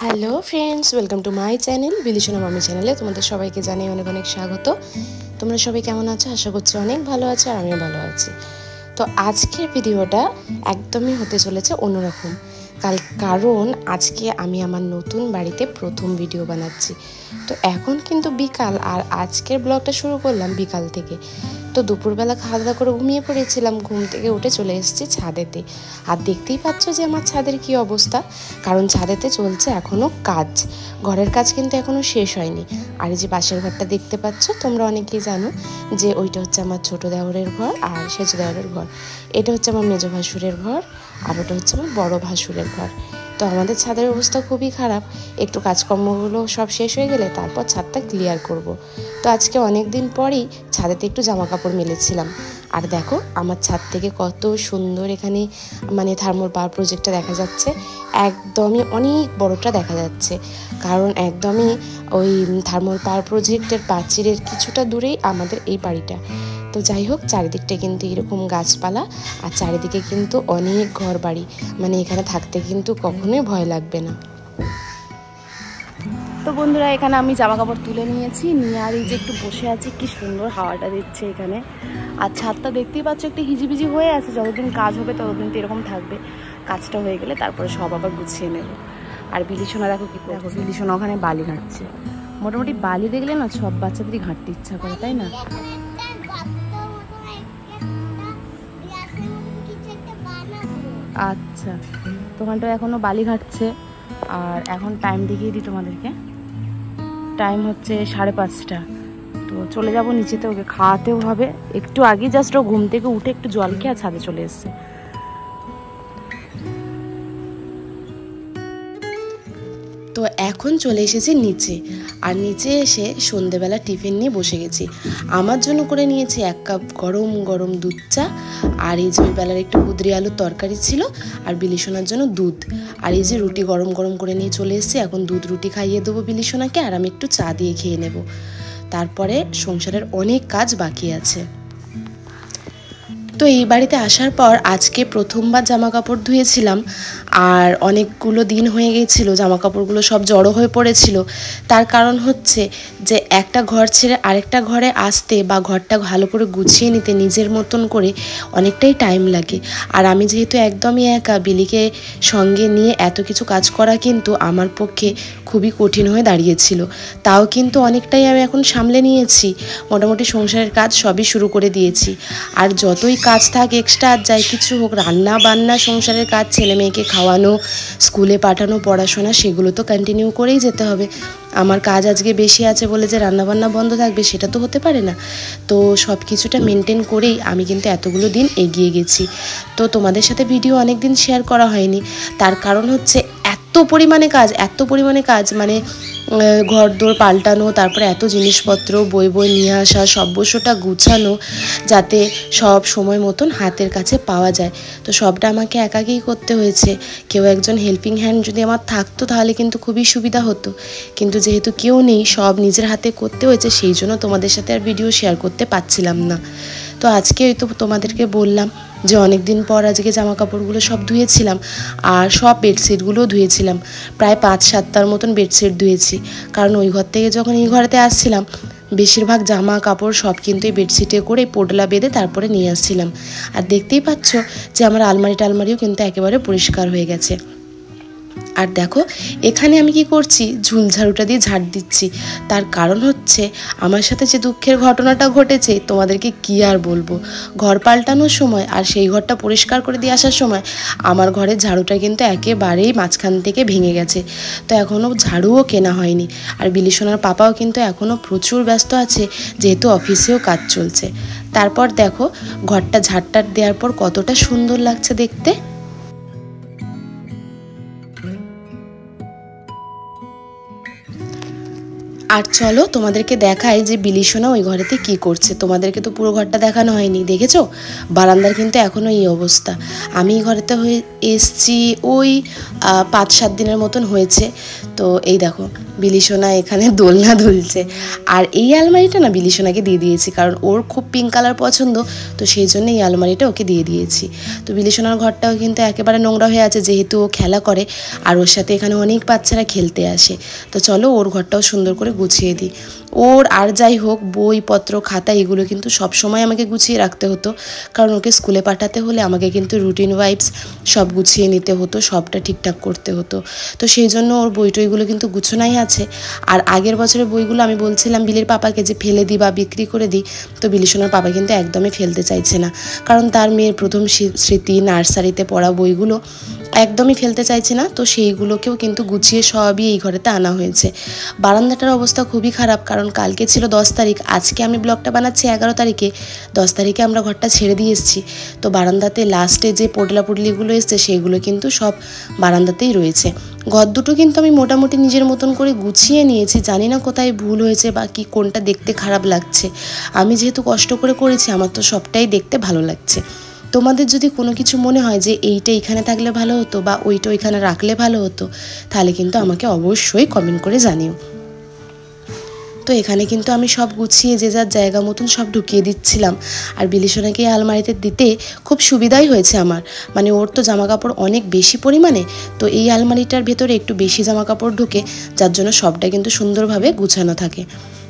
Hello friends, welcome to my channel বিলিসোনা মামি চ্যানেলে তোমাদের সবাইকে জানাই অনেক অনেক স্বাগত। তোমরা সবাই কেমন আছো? আশা করছি অনেক ভালো আছো আর আমিও ভালো আছি। তো আজকের ভিডিওটা একদমই হতে চলেছে অন্যরকম, কারণ আজকে আমি আমার নতুন বাড়িতে প্রথম ভিডিও বানাচ্ছি। তো এখন কিন্তু বিকাল, আর আজকের ব্লগটা শুরু করলাম বিকাল থেকে। তো দুপুরবেলা খাওয়া দাওয়া করে ঘুমিয়ে পড়েছিলাম, ঘুম থেকে উঠে চলে এসেছি ছাদেতে। আর দেখতেই পাচ্ছ যে আমার ছাদের কি অবস্থা, কারণ ছাদেতে চলছে এখনও কাজ। ঘরের কাজ কিন্তু এখনও শেষ হয়নি। আর এই যে পাশের ঘরটা দেখতে পাচ্ছ, তোমরা অনেকেই জানো যে ওইটা হচ্ছে আমার ছোটো দেওরের ঘর আর সেজো দেওরের ঘর। এটা হচ্ছে আমার মেজো ভাসুরের ঘর আর ওটা হচ্ছে আমার বড় ভাসুরের ঘর। তো আমাদের ছাদের অবস্থা খুবই খারাপ, একটু কাজকর্মগুলো সব শেষ হয়ে গেলে তারপর ছাদটা ক্লিয়ার করব। তো আজকে অনেক দিন পরেই ছাদেতে একটু জামা কাপড় মেলেছিলাম। আর দেখো আমার ছাদ থেকে কত সুন্দর এখানে থার্মাল পাওয়ার প্রজেক্টটা দেখা যাচ্ছে। একদমই অনেক বড়টা দেখা যাচ্ছে, কারণ একদমই ওই থার্মাল পাওয়ার প্রজেক্টের প্রাচীরের কিছুটা দূরেই আমাদের এই বাড়িটা। তো যাই হোক, চারিদিকটা কিন্তু এরকম গাছপালা আর চারিদিকে কিন্তু অনেক ঘর বাড়ি, এখানে থাকতে কিন্তু কখনোই ভয় লাগবে না। তো বন্ধুরা, এখানে আমি জামা কাপড় তুলে নিয়েছি, নিয়ে আর এই যে একটু বসে আছি, কি সুন্দর হাওয়াটা দিচ্ছে এখানে। আর ছাদটা দেখতেই পাচ্ছ একটু হিজিবিজি হয়ে আছে, যতদিন কাজ হবে ততদিন তো এরকম থাকবে। কাজটা হয়ে গেলে তারপরে সব আবার গুছিয়ে নেব। আর বিলিসোনা দেখো কি করছে, বিলিসোনা ওখানে বালি ঘাঁটছে। মোটামুটি বালি দেখলে না সব বাচ্চাদেরই ঘাঁটতে ইচ্ছা করে, তাই না? আচ্ছা, দোকানটা এখনো বালি ঘাটছে। আর এখন টাইম দেখিয়ে দিই তোমাদেরকে, টাইম হচ্ছে 5:30। তো চলে যাব নিচেতে, ওকে খাওয়াতেও হবে। একটু আগে জাস্ট ও ঘুম থেকে উঠে একটু জল খেয়ে আর ছাদে চলে এসছে। তো এখন চলে এসেছি নিচে, আর নিচে এসে সন্ধেবেলা টিফিন নিয়ে বসে গেছি। আমার জন্য করে নিয়েছি 1 কাপ গরম গরম দুধ চা, আর এই যে ওই বেলার একটু কুদরি আলুর তরকারি ছিল, আর বিলিসোনার জন্য দুধ। আর এই যে রুটি গরম গরম করে নিয়ে চলে এসেছি। এখন দুধ রুটি খাইয়ে দেবো বিলিসোনাকে, আর আমি একটু চা দিয়ে খেয়ে নেব। তারপরে সংসারের অনেক কাজ বাকি আছে। তো এই বাড়িতে আসার পর আজকে প্রথমবার জামা কাপড় ধুয়েছিলাম, আর অনেকগুলো দিন হয়ে গিয়েছিল জামা কাপড়গুলো সব জড়ো হয়ে পড়েছিল। তার কারণ হচ্ছে যে একটা ঘর ছেড়ে আরেকটা ঘরে আসতে বা ঘরটা ভালো করে গুছিয়ে নিতে নিজের মতন করে অনেকটাই টাইম লাগে। আর আমি যেহেতু একদমই একা, বিলিকে সঙ্গে নিয়ে এত কিছু কাজ করা কিন্তু আমার পক্ষে খুবই কঠিন হয়ে দাঁড়িয়েছিল। তাও কিন্তু অনেকটাই আমি এখন সামলে নিয়েছি, মোটামুটি সংসারের কাজ সবই শুরু করে দিয়েছি। আর যতই কাজ থাক এক্সট্রা, আর যাই কিছু হোক, রান্না বান্না, সংসারের কাজ, ছেলে মেয়েকে খাওয়ানো, স্কুলে পাঠানো, পড়াশোনা, সেগুলো তো কন্টিনিউ করেই যেতে হবে। আমার কাজ আজকে বেশি আছে বলে যে রান্নাবান্না বন্ধ থাকবে সেটা তো হতে পারে না। তো সব কিছুটা মেনটেন করেই আমি কিন্তু এতগুলো দিন এগিয়ে গেছি। তো তোমাদের সাথে ভিডিও অনেক দিন শেয়ার করা হয়নি, তার কারণ হচ্ছে এত পরিমাণে কাজ, ঘর দোর পাল্টানো, তারপরে এত জিনিসপত্র বই নিয়ে আসা, সর্বস্বটা গুছানো, যাতে সব সময় মতন হাতের কাছে পাওয়া যায়। তো সবটা আমাকে একাকেই করতে হয়েছে। কেউ একজন হেল্পিং হ্যান্ড যদি আমার থাকতো তাহলে কিন্তু খুবই সুবিধা হতো, কিন্তু যেহেতু কেউ নেই, সব নিজের হাতে করতে হয়েছে, সেই জন্য তোমাদের সাথে আর ভিডিও শেয়ার করতে পারছিলাম না। তো আজকে তো তোমাদেরকে বললাম যে অনেক দিন পর আজকে জামা কাপড়গুলো সব ধুয়েছিলাম, আর সব বেডশিটগুলোও ধুয়েছিলাম। প্রায় 5-7টার মতন বেডশিট ধুয়েছি, কারণ ওই ঘর থেকে যখন এই ঘরেতে আসছিলাম বেশিরভাগ জামা কাপড় সব কিন্তু এই বেডশিটে করে পোটলা বেঁধে তারপরে নিয়ে আসছিলাম। আর দেখতেই পাচ্ছ যে আমার আলমারিও কিন্তু একেবারে পরিষ্কার হয়ে গেছে। আর দেখো এখানে আমি কি করছি, ঝুলঝাড়ুটা দিয়ে ঝাড় দিচ্ছি। তার কারণ হচ্ছে আমার সাথে যে দুঃখের ঘটনাটা ঘটেছে তোমাদেরকে কি আর বলবো। ঘর পাল্টানোর সময় আর সেই ঘরটা পরিষ্কার করে দিয়ে আসার সময় আমার ঘরের ঝাড়ুটা কিন্তু একেবারেই মাঝখান থেকে ভেঙে গেছে। তো এখনও ঝাড়ুও কেনা হয়নি। আর বিলিসোনার পাপাও কিন্তু এখনও প্রচুর ব্যস্ত আছে, যেহেতু অফিসেও কাজ চলছে। তারপর দেখো ঘরটা ঝাড়টার দেওয়ার পর কতটা সুন্দর লাগছে দেখতে। আর চলো তোমাদেরকে দেখাই যে বিলিসোনা ওই ঘরেতে কি করছে। তোমাদেরকে তো পুরো ঘরটা দেখানো হয়নি, দেখেছো বারান্দার কিন্তু এখনও এই অবস্থা। আমি এই ঘরেতে এসছি ওই 5-7 দিনের মতন হয়েছে। তো এই দেখো বিলিসোনা এখানে দোলনা দুলছে। আর এই আলমারিটা না বিলিসোনাকে দিয়ে দিয়েছি, কারণ ওর খুব পিঙ্ক কালার পছন্দ, তো সেই জন্য এই আলমারিটা ওকে দিয়ে দিয়েছি। তো বিলিসোনার ঘরটাও কিন্তু একেবারে নোংরা হয়ে আছে, যেহেতু ও খেলা করে আর ওর সাথে এখানে অনেক বাচ্চারা খেলতে আসে। তো চলো ওর ঘরটাও সুন্দর করে গুছিয়ে দিই। ওর আর যাই হোক বইপত্র খাতা এগুলো কিন্তু সব সময় আমাকে গুছিয়ে রাখতে হতো, কারণ ওকে স্কুলে পাঠাতে হলে আমাকে কিন্তু রুটিন ওয়াইজ সব গুছিয়ে নিতে হতো, সবটা ঠিকঠাক করতে হতো। তো সেই জন্য ওর বইটইগুলো কিন্তু গুছোনাই আছে। আর আগের বছরের বইগুলো আমি বলছিলাম বিলির পাপাকে যে ফেলে দিই বা বিক্রি করে দিই, তো বিলিসোনার পাপা কিন্তু একদমই ফেলতে চাইছে না, কারণ তার মেয়ের প্রথম স্মৃতি নার্সারিতে পড়া বইগুলো একদমই ফেলতে চাইছে না। তো সেইগুলোকেও কিন্তু গুছিয়ে সবই এই ঘরেতে আনা হয়েছে। বারান্দাটার অবস্থা খুবই খারাপ, কারণ কালকে ছিল 10 তারিখ, আজকে আমি ব্লগটা বানাচ্ছি 11 তারিখে। 10 তারিখে আমরা ঘরটা ছেড়ে দিয়ে এসেছি। তো বারান্দাতে লাস্টে যে পুডলিগুলো এসছে সেগুলো কিন্তু সব বারান্দাতেই রয়েছে। ঘর দুটো কিন্তু আমি মোটামুটি নিজের মতন করে গুছিয়ে নিয়েছি, জানি না কোথায় ভুল হয়েছে বা কি কোনটা দেখতে খারাপ লাগছে। আমি যেহেতু কষ্ট করে করেছি আমার তো সবটাই দেখতে ভালো লাগছে। তোমাদের যদি কোনো কিছু মনে হয় যে এইটা এখানে থাকলে ভালো হতো বা ওইটা ওইখানে রাখলে ভালো হতো, তাহলে কিন্তু আমাকে অবশ্যই কমেন্ট করে জানিও। তো এখানে কিন্তু আমি সব গুছিয়ে যে যার জায়গা মতন সব ঢুকিয়ে দিচ্ছিলাম। আর বিলিসোনাকে আলমারিতে দিতে খুব সুবিধাই হয়েছে আমার, মানে ওর তো জামা কাপড় অনেক বেশি পরিমাণে, তো এই আলমারিটার ভেতরে একটু বেশি জামা কাপড় ঢুকে, যার জন্য সবটা কিন্তু সুন্দরভাবে গুছানো থাকে।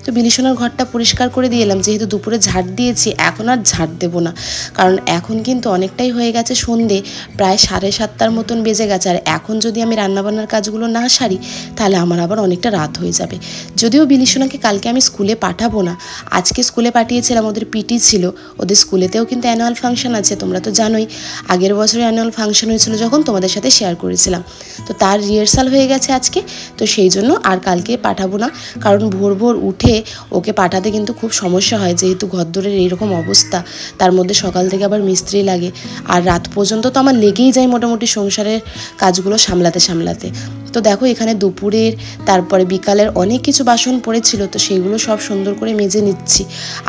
তো বিলিসোনার ঘরটা পরিষ্কার করে দিয়ে এলাম, যেহেতু দুপুরে ঝাড় দিয়েছি এখন আর ঝাড় দেবো না, কারণ এখন কিন্তু অনেকটাই হয়ে গেছে সন্ধে, প্রায় 7:30 মতন বেজে গেছে। আর এখন যদি আমি রান্নাবান্নার কাজগুলো না সারি তাহলে আমার আবার অনেকটা রাত হয়ে যাবে। যদিও বিলিসোনাকে কালকে আমি স্কুলে পাঠাবো না, আজকে স্কুলে পাঠিয়েছিলাম, ওদের পিটি ছিল, ওদের স্কুলেতেও কিন্তু অ্যানুয়াল ফাংশন আছে, তোমরা তো জানোই। আগের বছরে অ্যানুয়াল ফাংশন হয়েছিল যখন তোমাদের সাথে শেয়ার করেছিলাম, তো তার রিহার্সাল হয়ে গেছে আজকে। তো সেই জন্য আর কালকে পাঠাবো না, কারণ ভোর ভোর উঠে ওকে পাঠাতে কিন্তু খুব সমস্যা হয়, যেহেতু ঘরদোরের এইরকম অবস্থা, তার মধ্যে সকাল থেকে আবার মিস্ত্রি লাগে, আর রাত পর্যন্ত তো আমার লেগেই যায় মোটামুটি সংসারের কাজগুলো সামলাতে সামলাতে। তো দেখো এখানে দুপুরের তারপরে বিকালের অনেক কিছু বাসন পড়েছিল, তো সেইগুলো সব সুন্দর করে মেজে নিচ্ছি।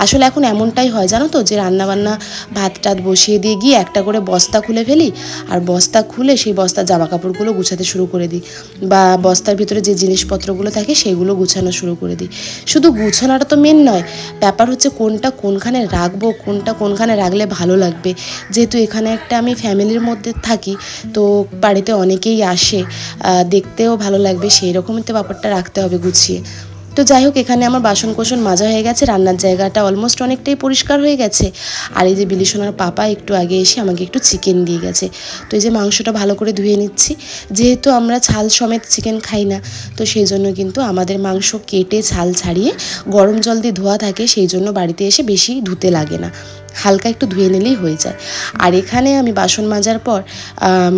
আসলে এখন এমনটাই হয় জানো তো, যে রান্নাবান্না ভাত টাত বসিয়ে দিয়ে গিয়ে একটা করে বস্তা খুলে ফেলি, আর বস্তা খুলে সেই বস্তার জামা কাপড়গুলো গুছাতে শুরু করে দিই, বা বস্তার ভিতরে যে জিনিসপত্রগুলো থাকে সেগুলো গুছানো শুরু করে দিই। শুধু গুছানোটা তো মেন নয়, ব্যাপার হচ্ছে কোনটা কোনখানে রাখবো, কোনটা কোনখানে রাখলে ভালো লাগবে। যেহেতু এখানে একটা আমি ফ্যামিলির মধ্যে থাকি, তো বাড়িতে অনেকেই আসে, দেখতেও ভালো লাগবে, সেই রকমই তো ব্যাপারটা রাখতে হবে গুছিয়ে। তো যাই হোক এখানে আমার বাসন কোসন মাজা হয়ে গেছে, রান্নার জায়গাটা অলমোস্ট অনেকটাই পরিষ্কার হয়ে গেছে। আর এই যে বিলিসোনার পাপা একটু আগে এসে আমাকে একটু চিকেন দিয়ে গেছে, তো এই যে মাংসটা ভালো করে ধুয়ে নিচ্ছি। যেহেতু আমরা ছাল সমেত চিকেন খাই না, তো সেই জন্য কিন্তু আমাদের মাংস কেটে ছাল ছাড়িয়ে গরম জল দিয়ে ধোয়া থাকে, সেই জন্য বাড়িতে এসে বেশি ধুতে লাগে না, হালকা একটু ধুয়ে নিলেই হয়ে যায়। আর এখানে আমি বাসন মাজার পর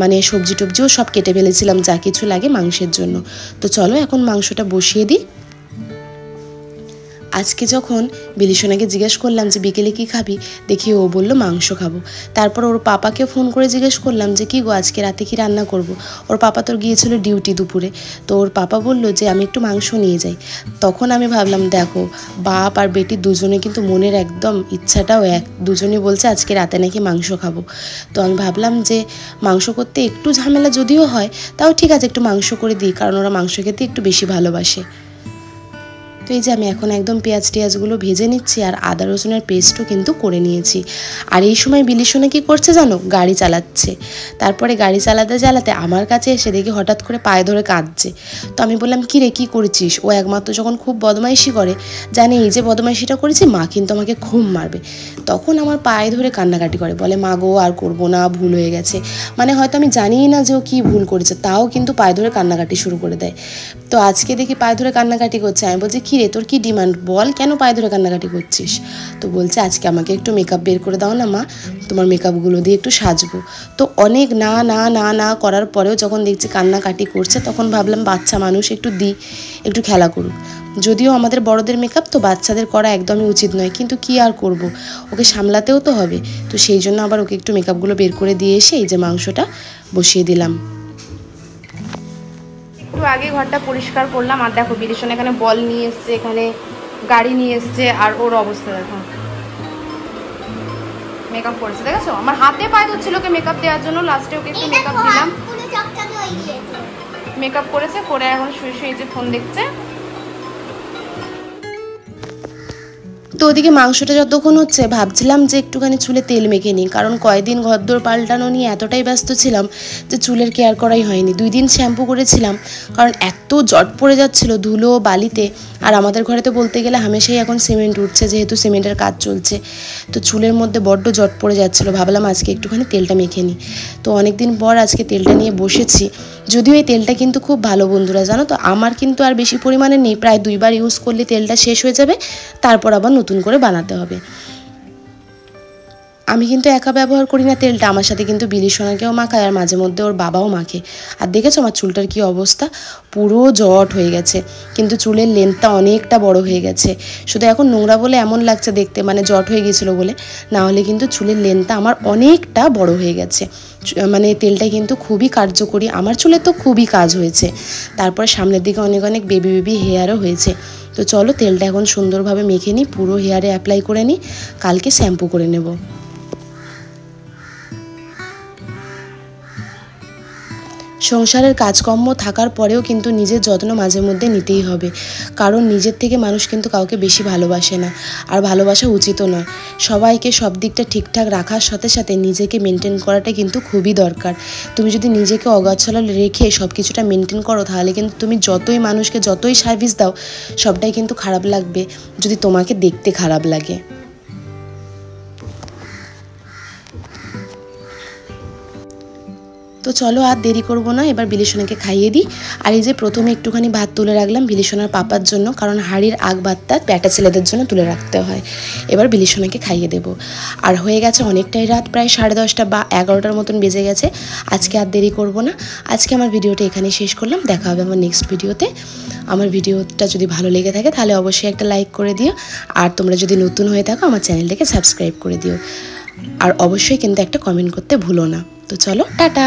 মানে সবজি টবজিও সব কেটে ফেলেছিলাম, যা কিছু লাগে মাংসের জন্য। তো চলো এখন মাংসটা বসিয়ে দিই। আজকে যখন বিলিসোনাকে জিজ্ঞেস করলাম যে বিকেলে কি খাবি, দেখি ও বলল মাংস খাবো। তারপর ওর পাপাকে ফোন করে জিজ্ঞেস করলাম যে কি গো আজকে রাতে কি রান্না করব। ওর পাপা তোর গিয়েছিল ডিউটি দুপুরে, তো ওর পাপা বলল যে আমি একটু মাংস নিয়ে যাই। তখন আমি ভাবলাম দেখো বাপ আর বেটি দুজনে কিন্তু মনের একদম ইচ্ছাটাও এক, দুজনে বলছে আজকে রাতে নাকি মাংস খাবো। তো আমি ভাবলাম যে মাংস করতে একটু ঝামেলা যদিও হয়, তাও ঠিক আছে একটু মাংস করে দিই, কারণ ওরা মাংস খেতে একটু বেশি ভালোবাসে। তো এই যে আমি এখন একদম পেঁয়াজ টেয়াজগুলো ভেজে নিচ্ছি, আর আদা রসুনের পেস্টও কিন্তু করে নিয়েছি। আর এই সময় বিলিসোনা কি করছে জানো, গাড়ি চালাচ্ছে। তারপরে গাড়ি চালাতে চালাতে আমার কাছে এসে দেখি হঠাৎ করে পায়ে ধরে কাঁদছে। তো আমি বললাম কি রে কি করেছিস, ও একমাত্র যখন খুব বদমাইশি করে, জানে এই যে বদমাইশিটা করেছি মা কিন্তু আমাকে খুব মারবে, তখন আমার পায়ে ধরে কান্নাকাটি করে, বলে মা গো আর করবো না, ভুল হয়ে গেছে। মানে হয়তো আমি জানিই না যে ও কী ভুল করেছে, তাও কিন্তু পায়ে ধরে কান্নাকাটি শুরু করে দেয়। তো আজকে দেখি পায়ে ধরে কান্নাকাটি করছে, আমি বলছি কি রে তোর কি ডিমান্ড বল, কেন পায়ে ধরে কান্নাকাটি করছিস। তো বলছে আজকে আমাকে একটু মেকআপ বের করে দাও না মা, তোমার মেকআপগুলো দিয়ে একটু সাজবো। তো অনেক না না না না করার পরেও যখন দেখছি কান্নাকাটি করছে, তখন ভাবলাম বাচ্চা মানুষ একটু দিই, একটু খেলা করুক। যদিও আমাদের বড়দের মেকআপ তো বাচ্চাদের করা একদমই উচিত নয়, কিন্তু কি আর করব, ওকে সামলাতেও তো হবে। তো সেই জন্য আবার ওকে একটু মেকআপগুলো বের করে দিয়ে এসে এই যে মাংসটা বসিয়ে দিলাম। একটু আগে ঘরটা পরিষ্কার করলাম। আর দেখো বিলিশন এখানে বল নিয়ে এসছে, এখানে গাড়ি নিয়ে এসছে, আর ওর অবস্থা দেখো মেকআপ করেছে, দেখেছো? আমার হাতে পায়ে ধরছিল ওকে মেকআপ দেওয়ার জন্য, লাস্টে ওকে একটু মেকআপ দিলাম। মেকআপ করেছে, করে এখন শুয়ে শুয়ে যে ফোন দেখছে। তো ওদিকে মাংসটা যতক্ষণ হচ্ছে ভাবছিলাম যে একটুখানি চুলে তেল মেখে নিই, কারণ কয়েকদিন ঘরদোর পাল্টানো নিয়ে এতটাই ব্যস্ত ছিলাম যে চুলের কেয়ার করাই হয়নি। 2 দিন শ্যাম্পু করেছিলাম কারণ এত জট পড়ে যাচ্ছিলো ধুলো বালিতে। আর আমাদের ঘরে তো বলতে গেলে হামেশাই এখন সিমেন্ট উঠছে, যেহেতু সিমেন্টের কাজ চলছে, তো চুলের মধ্যে বড্ড জট পড়ে যাচ্ছিলো। ভাবলাম আজকে একটুখানি তেলটা মেখে নিই। তো অনেক দিন পর আজকে তেলটা নিয়ে বসেছি। যদিও এই তেলটা কিন্তু খুব ভালো বন্ধুরা, জানো তো। আমার কিন্তু আর বেশি পরিমাণে নেই, প্রায় 2 বার ইউজ করলে তেলটা শেষ হয়ে যাবে, তারপর আবার নতুন করে বানাতে হবে। আমি কিন্তু একা ব্যবহার করি না তেলটা, আমার সাথে কিন্তু বিলিশোনাকেও মাখায়, আর মাঝে মধ্যে ওর বাবাও মাখে। আর দেখেছো আমার চুলটার কি অবস্থা, পুরো জট হয়ে গেছে, কিন্তু চুলের লেন্থটা অনেকটা বড় হয়ে গেছে। শুধু এখন নোংরা বলে এমন লাগছে দেখতে, মানে জট হয়ে গেছিলো বলে, না হলে কিন্তু চুলের লেন্থটা আমার অনেকটা বড় হয়ে গেছে। মানে তেলটা কিন্তু খুবই কার্যকরী, আমার চুলে তো খুবই কাজ হয়েছে। তারপরে সামনের দিকে অনেক অনেক বেবি হেয়ারও হয়েছে। তো চলো তেলটা এখন সুন্দরভাবে মেখে নিই, পুরো হেয়ারে অ্যাপ্লাই করে নিই, কালকে শ্যাম্পু করে নেব। সংসারের কাজকর্ম থাকার পরেও কিন্তু নিজের যত্ন মাঝে মধ্যে নিতেই হবে, কারণ নিজের থেকে মানুষ কিন্তু কাউকে বেশি ভালোবাসে না, আর ভালোবাসা উচিতও নয়। সবাইকে সব দিকটা ঠিকঠাক রাখার সাথে সাথে নিজেকে মেনটেন করাটা কিন্তু খুবই দরকার। তুমি যদি নিজেকে অগাছালো রেখে সব কিছুটা মেনটেন করো, তাহলে কিন্তু তুমি যতই মানুষকে যতই সার্ভিস দাও, সবটাই কিন্তু খারাপ লাগবে যদি তোমাকে দেখতে খারাপ লাগে। তো চলো আর দেরি করবো না, এবার বিলিশোনাকে খাইয়ে দিই। আর এই যে প্রথমে একটুখানি ভাত তুলে রাখলাম বিলিশোনার পাপার জন্য, কারণ হাঁড়ির আগ ভাতটা ব্যাটা ছেলেদের জন্য তুলে রাখতে হয়। এবার বিলিশোনাকে খাইয়ে দেবো। আর হয়ে গেছে অনেকটাই রাত, প্রায় 10:30 বা 11টার মতন বেজে গেছে। আজকে আর দেরি করবো না, আজকে আমার ভিডিওটা এখানেই শেষ করলাম। দেখা হবে আমার নেক্সট ভিডিওতে। আমার ভিডিওটা যদি ভালো লেগে থাকে তাহলে অবশ্যই একটা লাইক করে দিও, আর তোমরা যদি নতুন হয়ে থাকো আমার চ্যানেলটাকে সাবস্ক্রাইব করে দিও, আর অবশ্যই কিন্তু একটা কমেন্ট করতে ভুলো না। তো চলো টাটা।